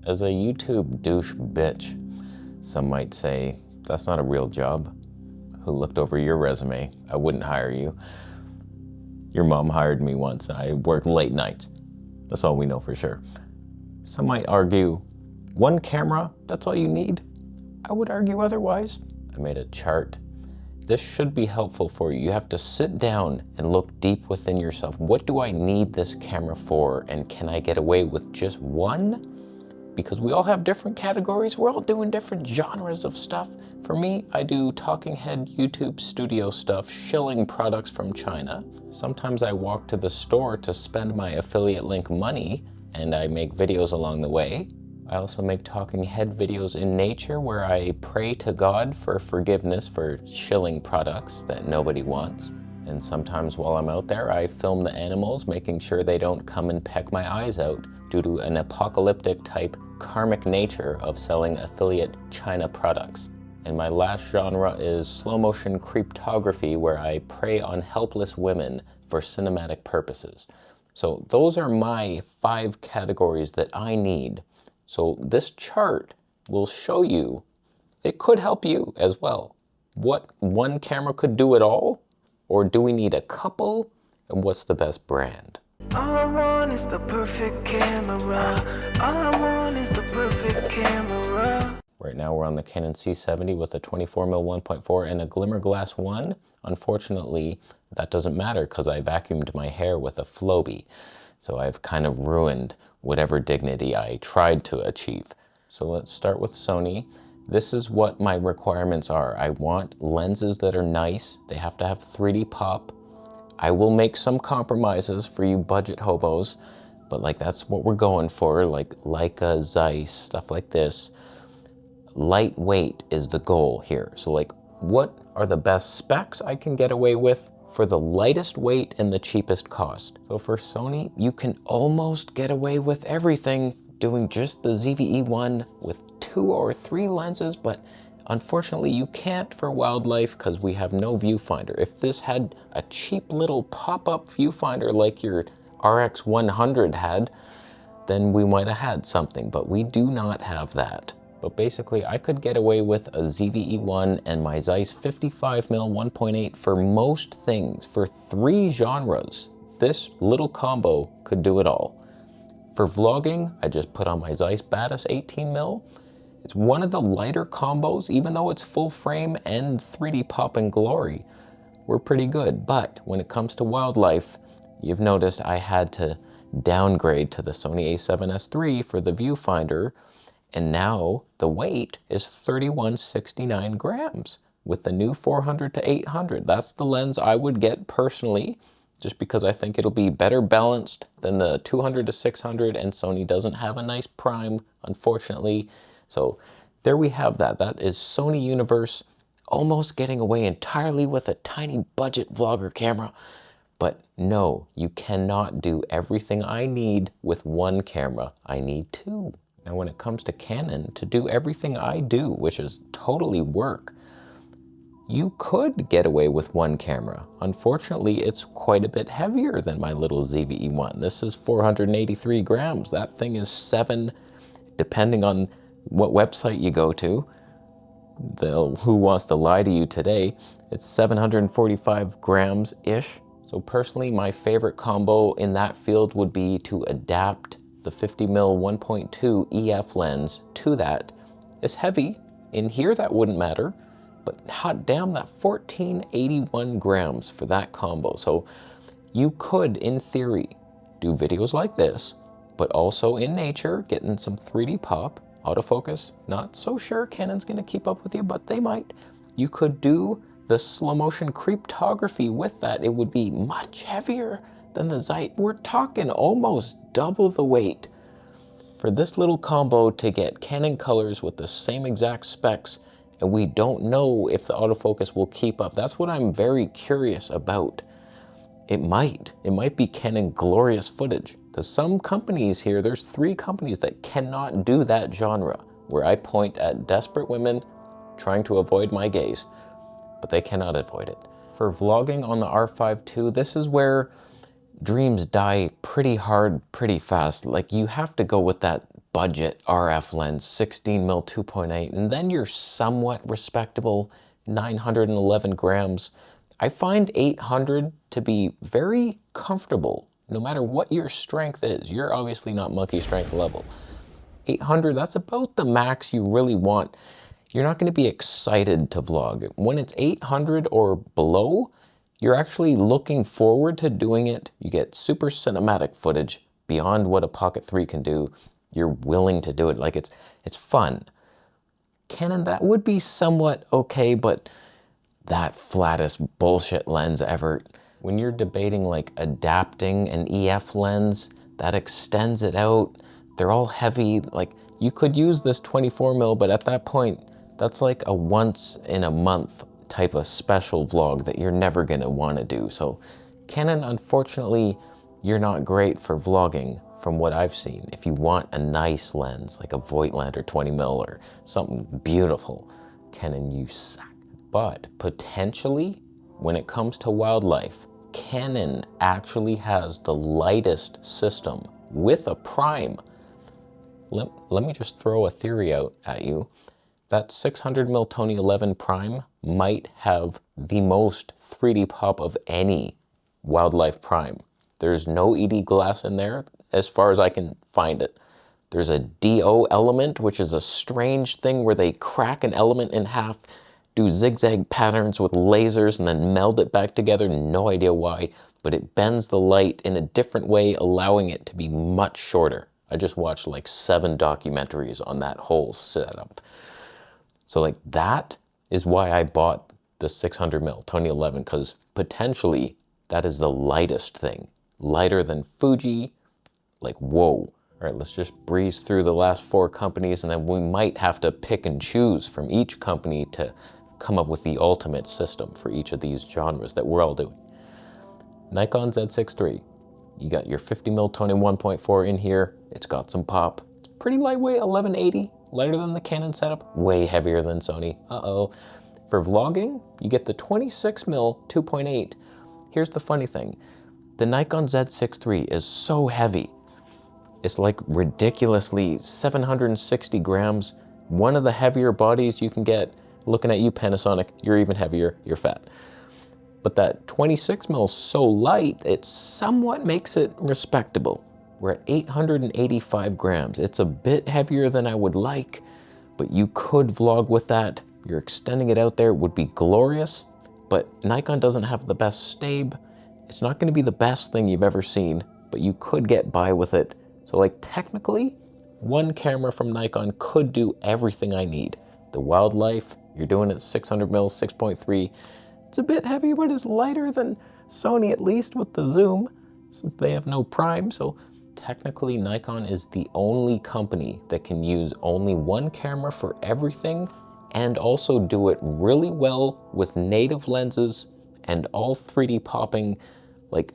As a YouTube douche bitch, some might say, that's not a real job. Who looked over your resume? I wouldn't hire you. Your mom hired me once and I worked late nights. That's all we know for sure. Some might argue, one camera, that's all you need? I would argue otherwise. I made a chart. This should be helpful for you. You have to sit down and look deep within yourself. What do I need this camera for? And can I get away with just one? Because we all have different categories. We're all doing different genres of stuff. For me, I do talking head YouTube studio stuff, shilling products from China. Sometimes I walk to the store to spend my affiliate link money, and I make videos along the way. I also make talking head videos in nature where I pray to God for forgiveness for shilling products that nobody wants. And sometimes while I'm out there, I film the animals, making sure they don't come and peck my eyes out due to an apocalyptic type karmic nature of selling affiliate China products. And my last genre is slow motion creeptography, where I prey on helpless women for cinematic purposes. So those are my 5 categories that I need. So this chart will show you, it could help you as well. What one camera could do it all? Or do we need a couple? And what's the best brand? All I want is the perfect camera. All I want is the perfect camera. Right now we're on the Canon C70 with a 24mm 1.4 and a Glimmer Glass 1. Unfortunately, that doesn't matter because I vacuumed my hair with a Flowbee. So I've kind of ruined whatever dignity I tried to achieve. So let's start with Sony. This is what my requirements are. I want lenses that are nice. They have to have 3D pop. I will make some compromises for you budget hobos, but like that's what we're going for, like Leica, Zeiss, stuff like this. Lightweight is the goal here. So like, what are the best specs I can get away with for the lightest weight and the cheapest cost? So for Sony, you can almost get away with everything doing just the ZVE1 with 2 or 3 lenses, but unfortunately you can't for wildlife because we have no viewfinder. If this had a cheap little pop-up viewfinder like your RX100 had, then we might have had something, but we do not have that. But basically, I could get away with a ZVE1 and my Zeiss 55mm 1.8 for most things. For 3 genres, this little combo could do it all. For vlogging, I just put on my Zeiss Batis 18mm. It's one of the lighter combos, even though it's full frame and 3D pop and glory. We're pretty good, but when it comes to wildlife, you've noticed I had to downgrade to the Sony a7S III for the viewfinder. And now the weight is 3169 grams with the new 400 to 800. That's the lens I would get personally, just because I think it'll be better balanced than the 200 to 600, and Sony doesn't have a nice prime, unfortunately. So there we have that. That is Sony Universe, almost getting away entirely with a tiny budget vlogger camera. But no, you cannot do everything I need with one camera. I need 2. Now when it comes to Canon, to do everything I do, which is totally work, you could get away with one camera. Unfortunately, it's quite a bit heavier than my little ZVE1. This is 483 grams. That thing is 7, depending on what website you go to. Who Wants to Lie to You Today, it's 745 grams-ish. So personally, my favorite combo in that field would be to adapt the 50mm 1.2 EF lens to that. It's heavy. In here, that wouldn't matter, but hot damn, that 1481 grams for that combo. So you could, in theory, do videos like this, but also in nature, getting some 3D pop, autofocus. Not so sure Canon's gonna keep up with you, but they might. You could do the slow motion creeptography with that. It would be much heavier than the Zeiss. We're talking almost double the weight. For this little combo to get Canon colors with the same exact specs, and we don't know if the autofocus will keep up. That's what I'm very curious about. It might be Canon glorious footage, because some companies here, there's 3 companies that cannot do that genre, where I point at desperate women trying to avoid my gaze, but they cannot avoid it. For vlogging on the R5 II, this is where dreams die pretty hard, pretty fast. Like, you have to go with that budget RF lens, 16mm 2.8, and then you're somewhat respectable, 911 grams. I find 800 to be very comfortable, no matter what your strength is. You're obviously not monkey strength level. 800, that's about the max you really want. You're not going to be excited to vlog. When it's 800 or below, you're actually looking forward to doing it. You get super cinematic footage beyond what a Pocket 3 can do. You're willing to do it. Like it's fun. Canon, that would be somewhat okay, but that flattest bullshit lens ever. When you're debating like adapting an EF lens that extends it out, they're all heavy. Like you could use this 24mm, but at that point, that's like a once in a month type of special vlog that you're never gonna wanna do. So Canon, unfortunately, you're not great for vlogging from what I've seen. If you want a nice lens, like a Voigtlander 20mm or something beautiful, Canon, you suck. But potentially, when it comes to wildlife, Canon actually has the lightest system with a prime. Let me just throw a theory out at you. That 600mm Tony 11 prime might have the most 3D pop of any wildlife prime. There's no ED glass in there, as far as I can find it. There's a DO element, which is a strange thing where they crack an element in half, do zigzag patterns with lasers, and then meld it back together. No idea why, but it bends the light in a different way, allowing it to be much shorter. I just watched like 7 documentaries on that whole setup. So like that is why I bought the 600mm Tony 11, because potentially that is the lightest thing. Lighter than Fuji, like whoa. All right, let's just breeze through the last 4 companies, and then we might have to pick and choose from each company to come up with the ultimate system for each of these genres that we're all doing. Nikon Z6 III. You got your 50mm Tony 1.4 in here. It's got some pop. It's pretty lightweight, 1180. Lighter than the Canon setup, way heavier than Sony. Uh-oh. For vlogging, you get the 26mm 2.8. Here's the funny thing. The Nikon Z6 III is so heavy. It's like ridiculously 760 grams. One of the heavier bodies you can get. Looking at you, Panasonic, you're even heavier, you're fat. But that 26mm is so light, it somewhat makes it respectable. We're at 885 grams. It's a bit heavier than I would like, but you could vlog with that. You're extending it out there, it would be glorious, but Nikon doesn't have the best stabe. It's not gonna be the best thing you've ever seen, but you could get by with it. So like technically, one camera from Nikon could do everything I need. The wildlife, you're doing it 600mm 6.3. It's a bit heavy, but it's lighter than Sony, at least with the zoom, since they have no prime. So technically Nikon is the only company that can use only one camera for everything and also do it really well with native lenses and all 3D popping. Like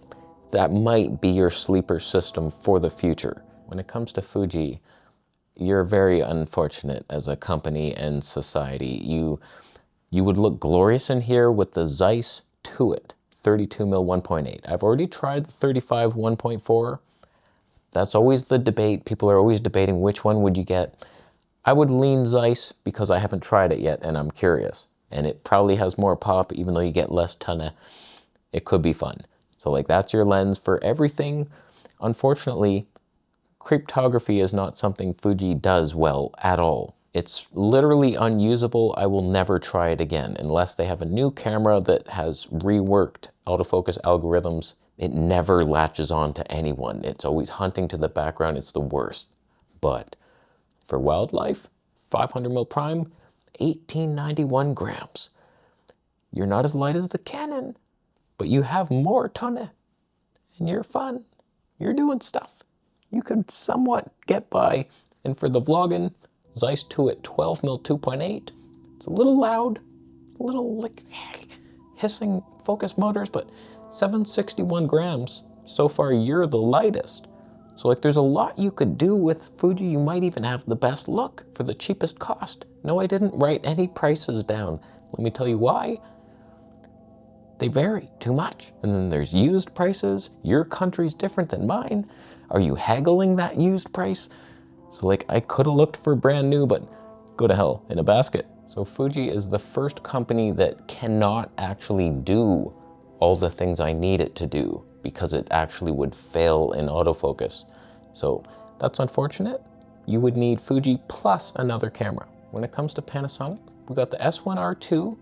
that might be your sleeper system for the future. When it comes to Fuji, you're very unfortunate as a company and society. You would look glorious in here with the Zeiss to it, 32mm 1.8. I've already tried the 35 1.4. That's always the debate. People are always debating which one would you get. I would lean Zeiss because I haven't tried it yet and I'm curious. And it probably has more pop, even though you get less tonne. It could be fun. So like that's your lens for everything. Unfortunately, cryptography is not something Fuji does well at all. It's literally unusable. I will never try it again unless they have a new camera that has reworked autofocus algorithms. It never latches on to anyone. It's always hunting to the background. It's the worst. But for wildlife, 500mm prime, 1891 grams. You're not as light as the Canon, but you have more tonne and you're fun. You're doing stuff. You could somewhat get by. And for the vlogging, Zeiss 2 at 12mm 2.8. It's a little loud, a little like hissing focus motors, but 761 grams. So far, you're the lightest. So like there's a lot you could do with Fuji. You might even have the best look for the cheapest cost. No, I didn't write any prices down. Let me tell you why. They vary too much. And then there's used prices. Your country's different than mine. Are you haggling that used price? So like I could have looked for brand new, but go to hell in a basket. So Fuji is the first company that cannot actually do all the things I need it to do because it actually would fail in autofocus. So that's unfortunate. You would need Fuji plus another camera. When it comes to Panasonic, we got the S1R2.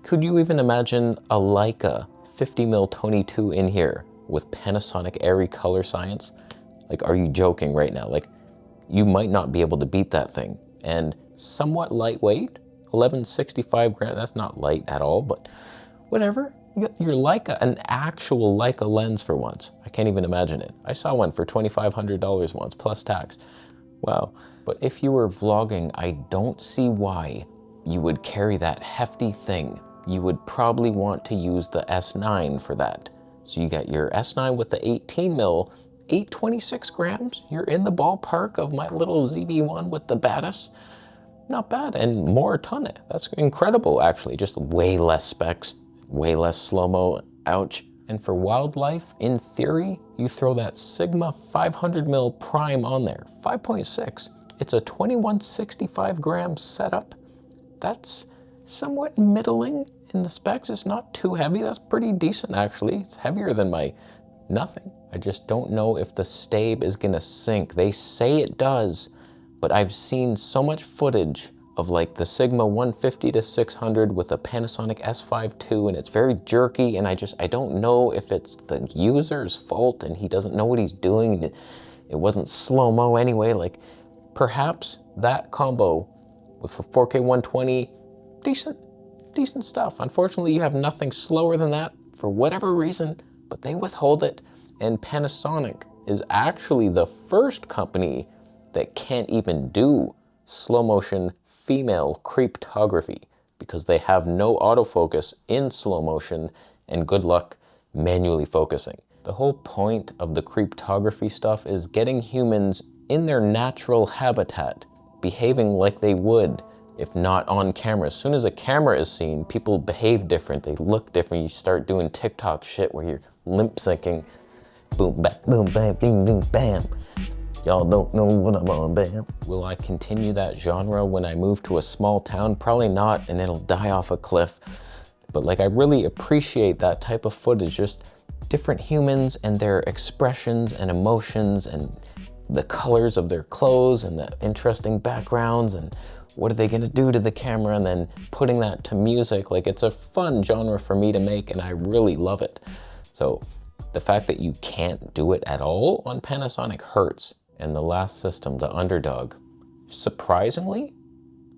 Could you even imagine a Leica 50mm Tony 2 in here with Panasonic Airy color science? Like, are you joking right now? Like, you might not be able to beat that thing. And somewhat lightweight, 1165 grams, that's not light at all, but whatever. You got your Leica, an actual Leica lens for once. I can't even imagine it. I saw one for $2,500 once, plus tax. Wow. But if you were vlogging, I don't see why you would carry that hefty thing. You would probably want to use the S9 for that. So you got your S9 with the 18mm, 826 grams. You're in the ballpark of my little ZV-1 with the baddest. Not bad, and more tonne. That's incredible, actually. Just way less specs, way less slow-mo, ouch. And for wildlife, in theory, you throw that Sigma 500mm prime on there, 5.6. It's a 2165 gram setup. That's somewhat middling in the specs. It's not too heavy. That's pretty decent, actually. It's heavier than my nothing. I just don't know if the stabe is gonna sync. They say it does, but I've seen so much footage of like the Sigma 150 to 600 with a Panasonic S5 II, and it's very jerky, and I don't know if it's the user's fault and he doesn't know what he's doing. It wasn't slow-mo anyway. Like, perhaps that combo with the 4K 120, decent stuff. Unfortunately, you have nothing slower than that for whatever reason, but they withhold it. And Panasonic is actually the first company that can't even do slow motion female creeptography because they have no autofocus in slow motion, and good luck manually focusing. The whole point of the creeptography stuff is getting humans in their natural habitat, behaving like they would if not on camera. As soon as a camera is seen, people behave different, they look different. You start doing TikTok shit where you're limp syncing. Boom, bam, bing, bing, bam. Y'all don't know what I'm on, bam. Will I continue that genre when I move to a small town? Probably not, and it'll die off a cliff. But like, I really appreciate that type of footage, just different humans and their expressions and emotions and the colors of their clothes and the interesting backgrounds and what are they gonna do to the camera, and then putting that to music. Like, it's a fun genre for me to make, and I really love it. So the fact that you can't do it at all on Panasonic hurts. And the last system, the Underdog, surprisingly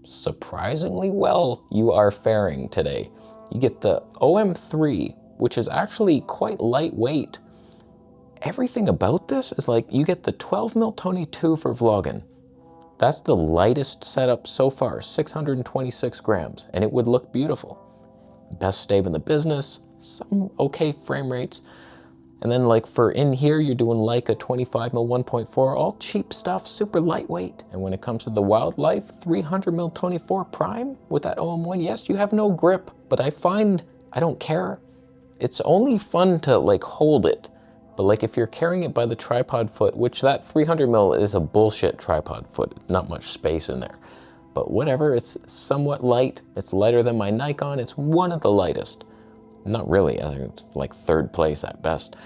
well you are faring today. You get the OM3, which is actually quite lightweight. Everything about this is like, you get the 12mm Tony 2 for vlogging. That's the lightest setup so far, 626 grams, and it would look beautiful. Best stabe in the business, some okay frame rates. And then like for in here, you're doing Leica 25mm 1.4, all cheap stuff, super lightweight. And when it comes to the wildlife, 300mm Tony 4 prime with that OM1, yes, you have no grip, but I find I don't care. It's only fun to like hold it. But like if you're carrying it by the tripod foot, which that 300mm is a bullshit tripod foot, not much space in there. But whatever, it's somewhat light. It's lighter than my Nikon. It's one of the lightest. Not really, I think it's like third place at best.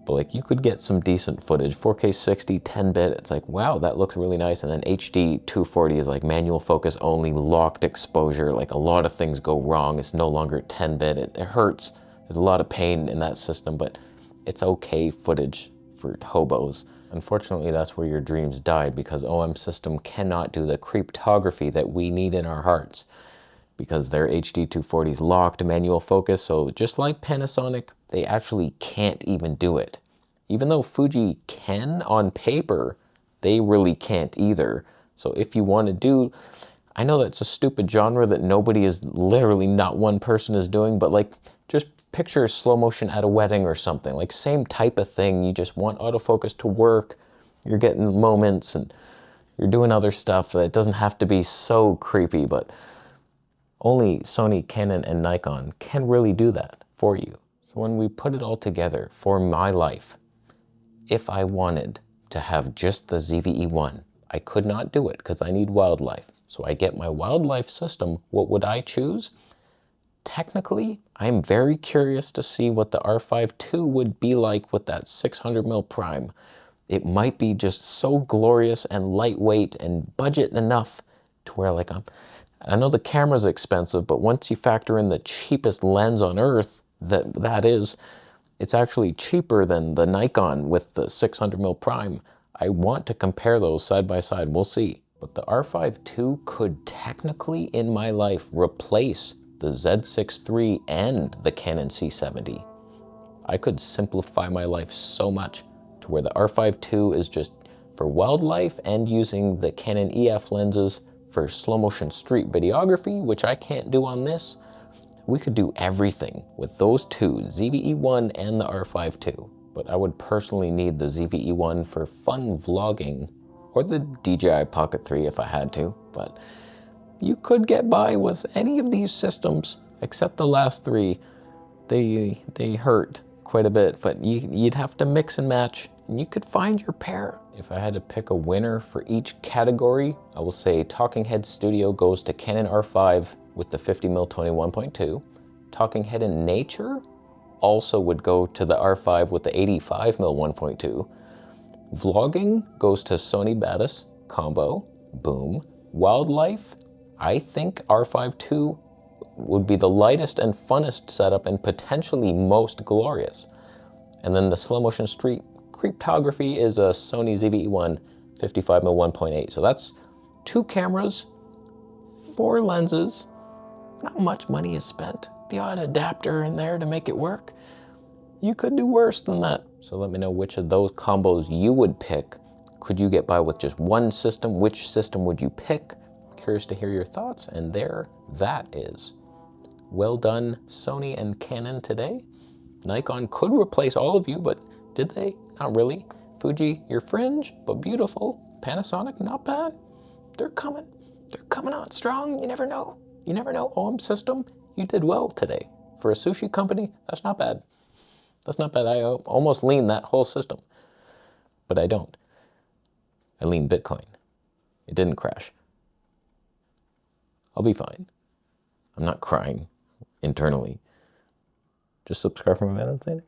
But like, you could get some decent footage, 4K 60, 10-bit, it's like, wow, that looks really nice. And then HD 240 is like manual focus only, locked exposure. Like, a lot of things go wrong. It's no longer 10-bit, it hurts. There's a lot of pain in that system, but it's okay footage for hobos. Unfortunately, that's where your dreams die, because OM System cannot do the creeptography that we need in our hearts, because their HD 240 is locked manual focus. So just like Panasonic, they actually can't even do it. Even though Fuji can on paper, they really can't either. So if you want to do, I know that's a stupid genre that nobody is, literally not one person is doing, but like, just picture slow motion at a wedding or something. Like, same type of thing. You just want autofocus to work. You're getting moments and you're doing other stuff. It doesn't have to be so creepy, but only Sony, Canon, and Nikon can really do that for you. So when we put it all together for my life, if I wanted to have just the ZV-E1, I could not do it because I need wildlife. So I get my wildlife system. What would I choose? Technically, I'm very curious to see what the R5 II would be like with that 600mm prime. It might be just so glorious and lightweight and budget enough to where, like, I know the camera's expensive, but once you factor in the cheapest lens on earth, that is, it's actually cheaper than the Nikon with the 600mm prime. I want to compare those side by side. We'll see. But the R5 II could technically, in my life, replace the Z6 III and the Canon C70. I could simplify my life so much to where the R5 II is just for wildlife and using the Canon EF lenses for slow motion street videography, which I can't do on this. We could do everything with those two, ZVE1 and the R5 II. But I would personally need the ZVE1 for fun vlogging, or the DJI Pocket 3 if I had to. But you could get by with any of these systems, except the last three. They hurt quite a bit, but you'd have to mix and match, and you could find your pair. If I had to pick a winner for each category, I will say Talking Head Studio goes to Canon R5 with the 50mm Tony 1.2. Talking Head in Nature also would go to the R5 with the 85mm 1.2. Vlogging goes to Sony Batis combo, boom. Wildlife, I think R5 II would be the lightest and funnest setup and potentially most glorious. And then the slow motion street cryptography is a Sony ZVE1 55mm 1.8. So that's 2 cameras, 4 lenses. Not much money is spent. The odd adapter in there to make it work. You could do worse than that. So let me know which of those combos you would pick. Could you get by with just one system? Which system would you pick? Curious to hear your thoughts, and there that is. Well done, Sony and Canon today. Nikon could replace all of you, but did they? Not really. Fuji, you're fringe, but beautiful. Panasonic, not bad. They're coming. They're coming on strong. You never know. You never know. OM System, you did well today. For a sushi company, that's not bad. That's not bad. I almost lean that whole system, but I don't. I lean Bitcoin. It didn't crash. I'll be fine. I'm not crying internally. Just subscribe for my man.